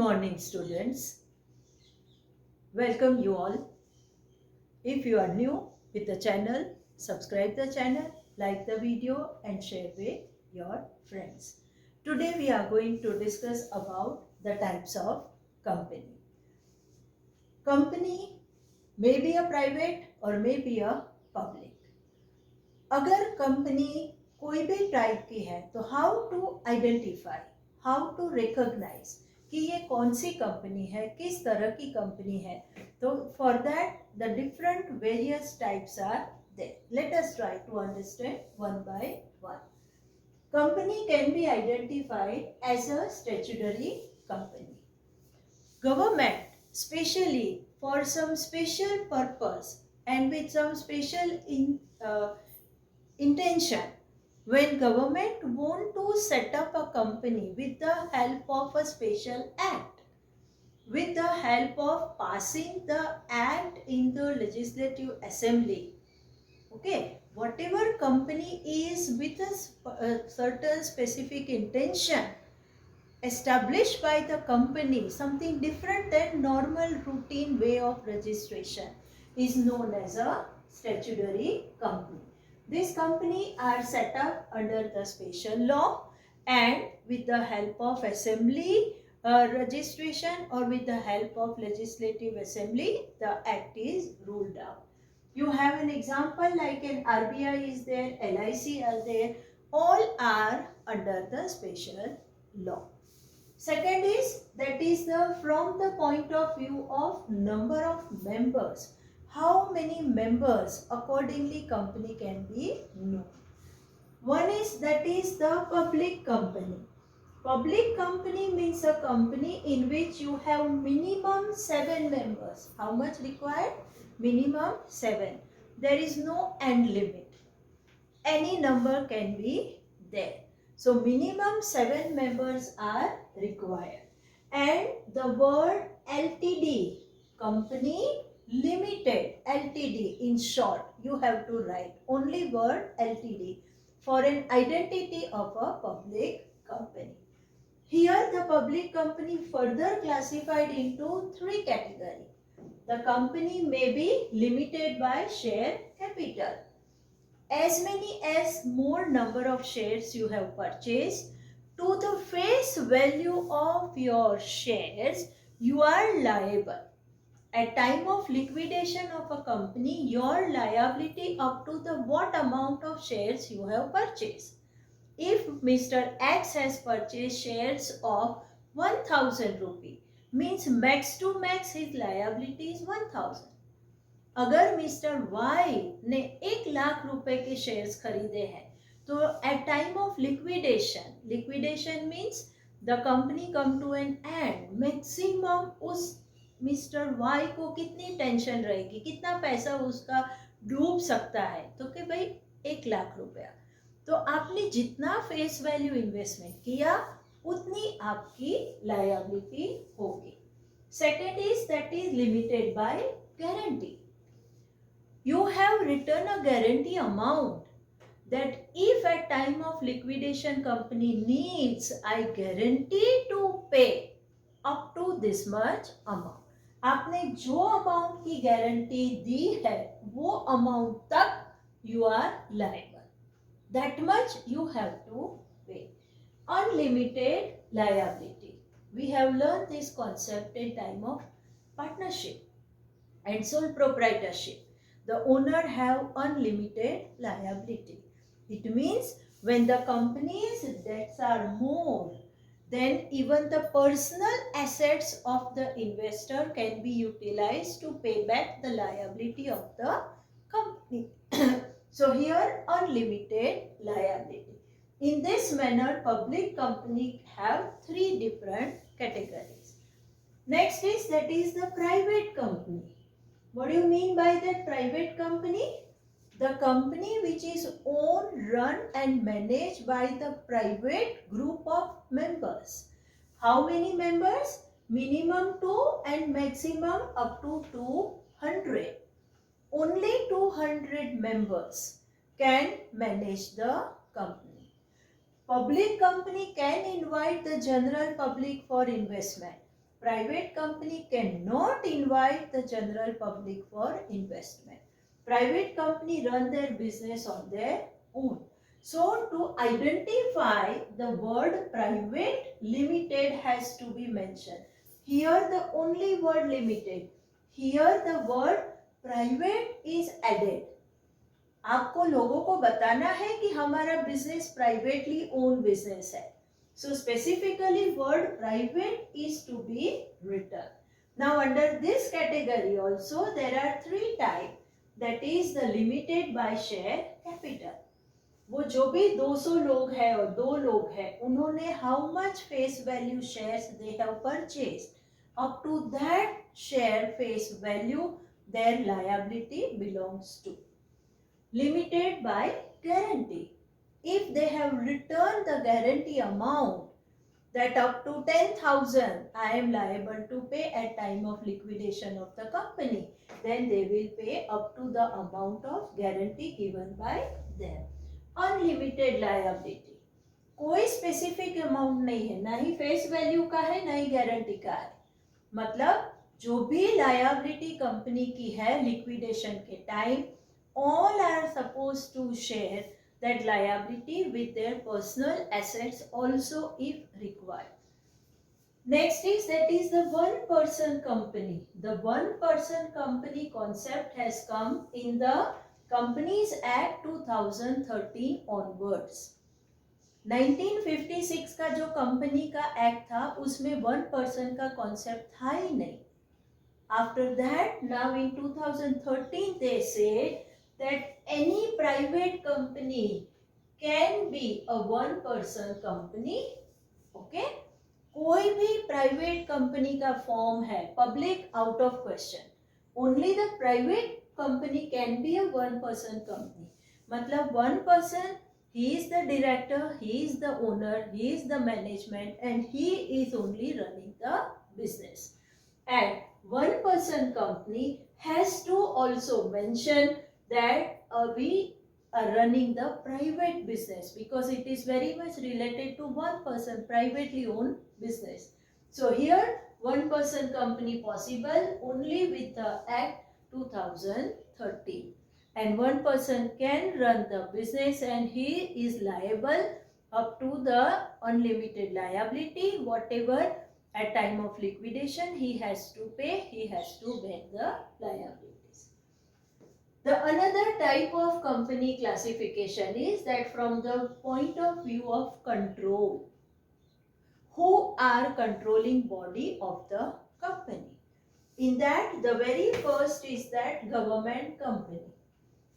morning, students. Welcome you all. If you are new with the channel, subscribe the channel, like the video and share with your friends. Today we are going to discuss about the types of company. Company may be a private or may be a public. अगर company कोई भी type की है तो how to identify, how to recognise कि ये कौन सी company है, किस तरह की कंपनी है. तो for that the different various types are there. Let us try to understand one by one. Company can be identified as a statutory company. Government, specially for some special purpose and with some special intention, when government want to set up a company with the help of a special act, with the help of passing the act in the legislative assembly, okay, whatever company is with a certain specific intention established by the company, something different than normal routine way of registration, is known as a statutory company. These company are set up under the special law and with the help of assembly registration or with the help of legislative assembly, the act is ruled out. You have an example like an RBI is there, LIC are there, all are under the special law. Second is, that is the from the point of view of number of members. How many members accordingly company can be known. One is, that is the public company. Public company means a company in which you have minimum 7 members. How much required? Minimum 7. There is no end limit. Any number can be there. So minimum 7 members are required. And the word LTD, company limited, LTD in short, you have to write only word LTD for an identity of a public company. Here the public company further classified into 3 categories. The company may be limited by share capital. As many as more number of shares you have purchased, to the face value of your shares, you are liable. At time of liquidation of a company, your liability up to the what amount of shares you have purchased. If Mr. X has purchased shares of 1000 rupee, means max to max his liability is 1000. अगर mister Y ने 1,00,000 रुपए के shares खरीदे हैं तो at time of liquidation, liquidation means the company come to an end, maximum उस mister Y को कितनी टेंशन रहेगी, कितना पैसा उसका डूब सकता है, तो कि भाई 1,00,000 रुपया. तो आपने जितना फेस वैल्यू इन्वेस्टमेंट किया उतनी आपकी लायबिलिटी होगी. Second is, that is limited by guarantee. You have written a guarantee amount that if at time of liquidation company needs, I guarantee to pay up to this much amount. आपने जो amount की guarantee दी है वो amount तक you are liable. That much you have to pay. Unlimited liability. We have learned this concept in time of partnership and sole proprietorship. The owner have unlimited liability. It means when the company's debts are more, then even the personal assets of the investor can be utilized to pay back the liability of the company. So here unlimited liability. In this manner, public company have 3 different categories. Next is, that is the private company. What do you mean by that private company? The company which is owned, run and managed by the private group of members. How many members? Minimum 2 and maximum up to 200. Only 200 members can manage the company. Public company can invite the general public for investment. Private company cannot invite the general public for investment. Private company run their business on their own. So to identify the word private, limited has to be mentioned. Here the only word limited. Here the word private is added. आपको लोगों को बताना है कि हमारा business privately own business है. So specifically word private is to be written. Now under this category also there are three types. That is the limited by share capital. वो जो भी 200 लोग हैं और 2 लोग हैं उन्होंने how much face value shares they have purchased. Up to that share face value their liability belongs to. Limited by guarantee. If they have returned the guarantee amount that up to 10,000 I am liable to pay at time of liquidation of the company, then they will pay up to the amount of guarantee given by them. Unlimited liability. कोई specific amount नहीं है, ना ही face value का है ना ही guarantee का है. मतलब जो भी लायबिलिटी कंपनी की है लिक्विडेशन के time, all are supposed to share that liability with their personal assets also if required. Next is that is the one person company. The one person company concept has come in the Companies Act 2013 onwards. 1956 का जो company का act था उसमें one person का concept था ही नहीं. After that, now in 2013 they said that any private company can be a one person company. Okay, कोई भी private company का form है, public out of question. Only the private company can be a one person company. मतलब one person, he is the director, he is the owner, he is the management and he is only running the business. And one person company has to also mention that we are running the private business because it is very much related to one person privately owned business. So here one person company possible only with the Act 2013, and one person can run the business and he is liable up to the unlimited liability. Whatever at time of liquidation he has to pay, he has to bear the liabilities. The another type of company classification is that from the point of view of control, who are controlling body of the company. In that the very first is that government company.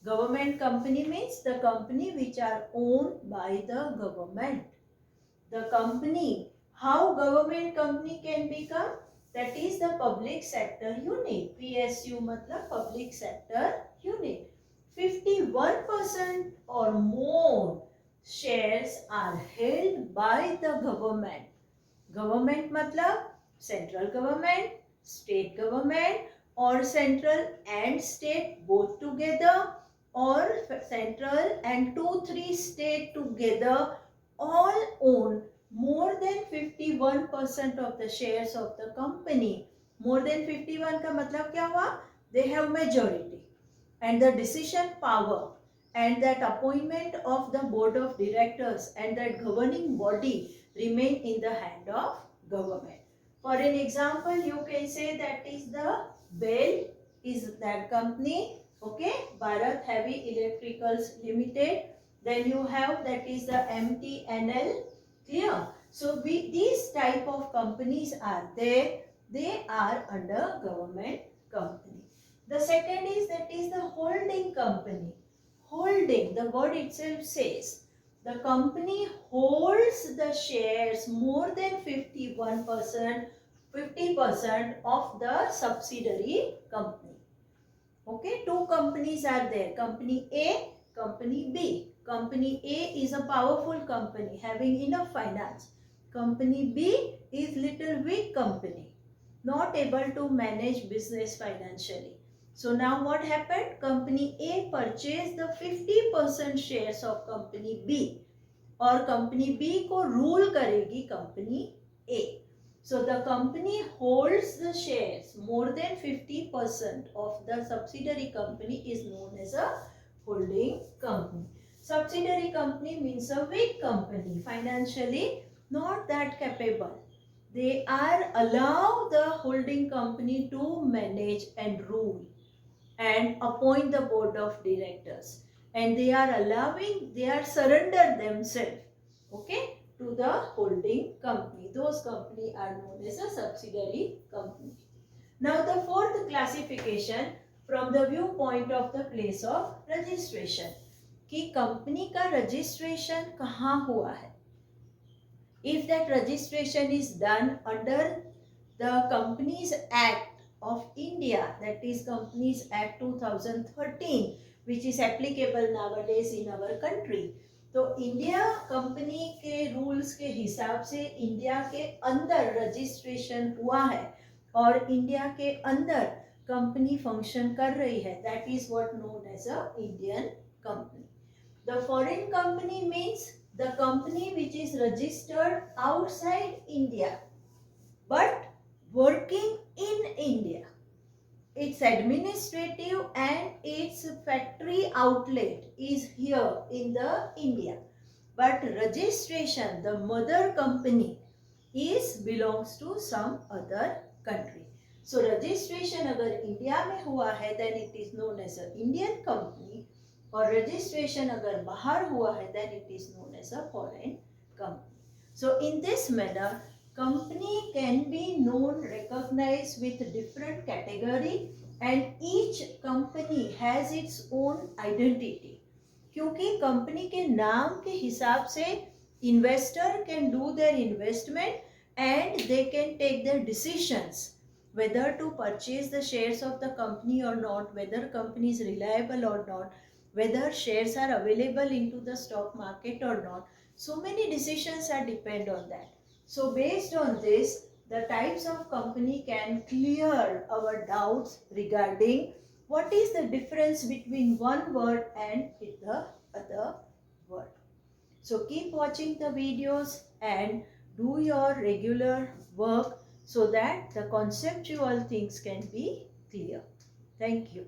Government company means the company which are owned by the government. The company, how government company can become? That is the public sector unit. PSU matlab public sector unit. 51% or more shares are held by the government. Government matlab central government, state government, or central and state both together, or central and 2-3 state together, all own more than 51% of the shares of the company. More than 51 का मतलब क्या हुआ? They have majority and the decision power and that appointment of the board of directors and that governing body remain in the hand of government. For an example, you can say that is the BEL is that company, okay, Bharat Heavy Electricals Limited. Then you have that is the MTNL, clear? So these type of companies are there, they are under government company. The second is that is the holding company. Holding, the word itself says, the company holds the shares more than 50% of the subsidiary company. Okay, two companies are there, company A, company B. Company A is a powerful company having enough finance. Company B is little weak company, not able to manage business financially. So now what happened? Company A purchased the 50% shares of company B और company B को rule करेगी company A. So the company holds the shares more than 50% of the subsidiary company is known as a holding company. Subsidiary company means a weak company, financially not that capable. They are allow the holding company to manage and rule and appoint the board of directors, and they are surrender themselves, okay, to the holding company. Those company are known as a subsidiary company. Now the fourth classification from the viewpoint of the place of registration, कि company का registration कहाँ हुआ है. If that registration is done under the Companies Act of India, that is Companies Act 2013, which is applicable nowadays in our country, तो India company के rules के हिसाब से इंडिया के अंदर रजिस्ट्रेशन हुआ है और इंडिया के अंदर कंपनी फंक्शन कर रही है, that is what known as a Indian company. The foreign company means the company which is registered outside India but working in India. Its administrative and its factory outlet is here in the India, but registration, the mother company, is belongs to some other country. So registration अगर India में हुआ है then it is known as an Indian company, और registration अगर बाहर हुआ है then it is known as a foreign company. So in this manner, company can be known, recognized with different category, and each company has its own identity. क्योंकि company के नाम के हिसाब से investor can do their investment and they can take their decisions whether to purchase the shares of the company or not, whether company is reliable or not, whether shares are available into the stock market or not. So many decisions are depend on that. So based on this, the types of company can clear our doubts regarding what is the difference between one word and the other word. So keep watching the videos and do your regular work so that the conceptual things can be clear. Thank you.